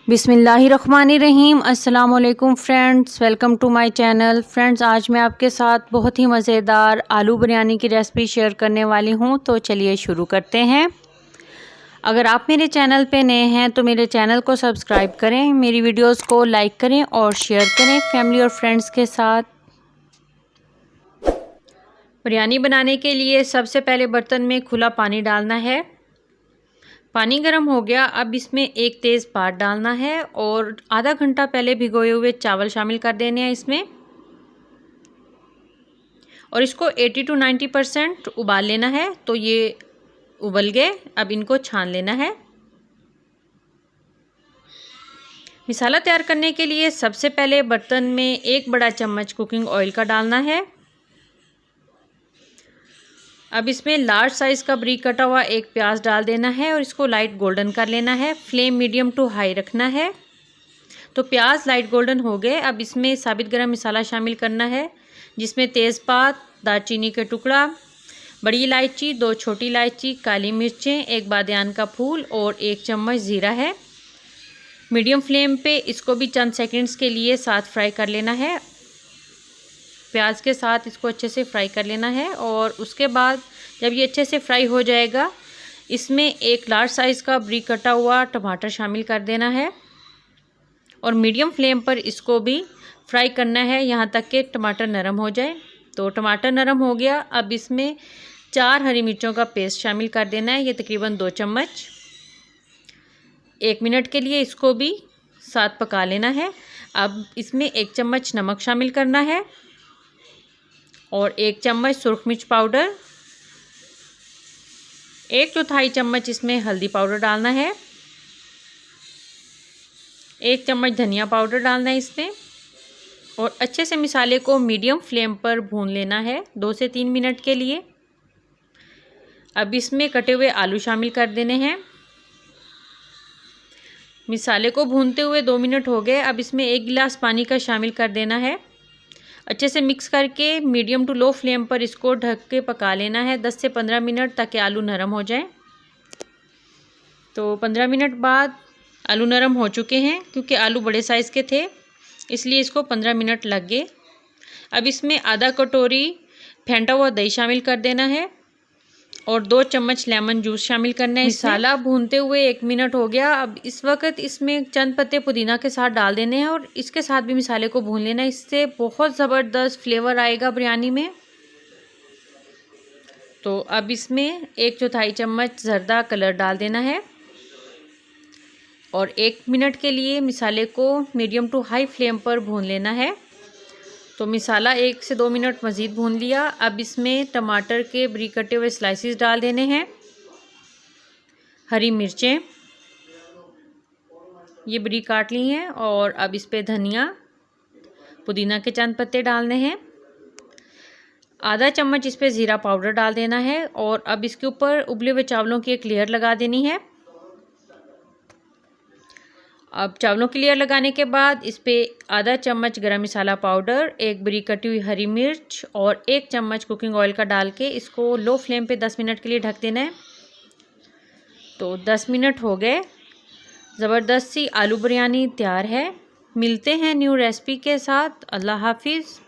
बिस्मिल्लाहिर्रहमानिर्रहीम। अस्सलाम वालेकुम friends, welcome to my channel. Friends, आज मैं आपके साथ बहुत ही मज़ेदार आलू बिरयानी की रेसिपी शेयर करने वाली हूं, तो चलिए शुरू करते हैं। अगर आप मेरे चैनल पे नए हैं तो मेरे चैनल को सब्सक्राइब करें, मेरी वीडियोस को लाइक करें और शेयर करें फैमिली और फ्रेंड्स के साथ। बिरयानी बनाने के लिए सबसे पहले बर्तन में खुला पानी डालना है। पानी गर्म हो गया, अब इसमें एक तेज़ पात डालना है और आधा घंटा पहले भिगोए हुए चावल शामिल कर देने हैं इसमें, और इसको 80 to 90% उबाल लेना है। तो ये उबल गए, अब इनको छान लेना है। मिसाला तैयार करने के लिए सबसे पहले बर्तन में 1 बड़ा चम्मच कुकिंग ऑयल का डालना है। अब इसमें लार्ज साइज़ का बारीक कटा हुआ एक प्याज डाल देना है और इसको लाइट गोल्डन कर लेना है। फ्लेम मीडियम टू हाई रखना है। तो प्याज लाइट गोल्डन हो गए, अब इसमें साबित गरम मसाला शामिल करना है, जिसमें तेज़पात, दालचीनी के टुकड़ा, बड़ी इलायची, 2 छोटी इलायची, काली मिर्चें, 1 बादियान का फूल और 1 चम्मच ज़ीरा है। मीडियम फ्लेम पे इसको भी चंद सेकंड्स के लिए साथ फ्राई कर लेना है। प्याज के साथ इसको अच्छे से फ्राई कर लेना है और उसके बाद जब ये अच्छे से फ्राई हो जाएगा, इसमें 1 लार्ज साइज़ का बारीक कटा हुआ टमाटर शामिल कर देना है और मीडियम फ्लेम पर इसको भी फ्राई करना है यहाँ तक कि टमाटर नरम हो जाए। तो टमाटर नरम हो गया, अब इसमें 4 हरी मिर्चों का पेस्ट शामिल कर देना है, ये तकरीबन 2 चम्मच। 1 मिनट के लिए इसको भी साथ पका लेना है। अब इसमें 1 चम्मच नमक शामिल करना है और 1 चम्मच सुरख मिर्च पाउडर, 1/4 चम्मच इसमें हल्दी पाउडर डालना है, 1 चम्मच धनिया पाउडर डालना है इसमें, और अच्छे से मसाले को मीडियम फ्लेम पर भून लेना है 2 से 3 मिनट के लिए। अब इसमें कटे हुए आलू शामिल कर देने हैं। मसाले को भूनते हुए 2 मिनट हो गए, अब इसमें 1 गिलास पानी का शामिल कर देना है। अच्छे से मिक्स करके मीडियम टू लो फ्लेम पर इसको ढक के पका लेना है 10 से 15 मिनट, ताकि आलू नरम हो जाए। तो 15 मिनट बाद आलू नरम हो चुके हैं, क्योंकि आलू बड़े साइज़ के थे इसलिए इसको 15 मिनट लग गए। अब इसमें आधा कटोरी फेंटा हुआ दही शामिल कर देना है और 2 चम्मच लेमन जूस शामिल करना है। मसाला भूनते हुए 1 मिनट हो गया, अब इस वक्त इसमें चंद पत्ते पुदीना के साथ डाल देने हैं और इसके साथ भी मसाले को भून लेना है। इससे बहुत ज़बरदस्त फ्लेवर आएगा बिरयानी में। तो अब इसमें 1/4 चम्मच ज़र्दा कलर डाल देना है और 1 मिनट के लिए मसाले को मीडियम टू हाई फ्लेम पर भून लेना है। तो मसाला 1 से 2 मिनट मज़ीद भून लिया। अब इसमें टमाटर के बारीक कटे हुए स्लाइसेस डाल देने हैं, हरी मिर्चें ये बारीक काट ली हैं, और अब इस पे धनिया, पुदीना के चंद पत्ते डालने हैं, आधा चम्मच इस पे ज़ीरा पाउडर डाल देना है और अब इसके ऊपर उबले हुए चावलों की एक लेयर लगा देनी है। अब चावलों की लेयर लगाने के बाद इस पे आधा चम्मच गरम मसाला पाउडर, 1 बारीक कटी हुई हरी मिर्च और 1 चम्मच कुकिंग ऑयल का डाल के इसको लो फ्लेम पे 10 मिनट के लिए ढक देना है। तो 10 मिनट हो गए, ज़बरदस्त सी आलू बिरयानी तैयार है। मिलते हैं न्यू रेसिपी के साथ। अल्लाह हाफिज़।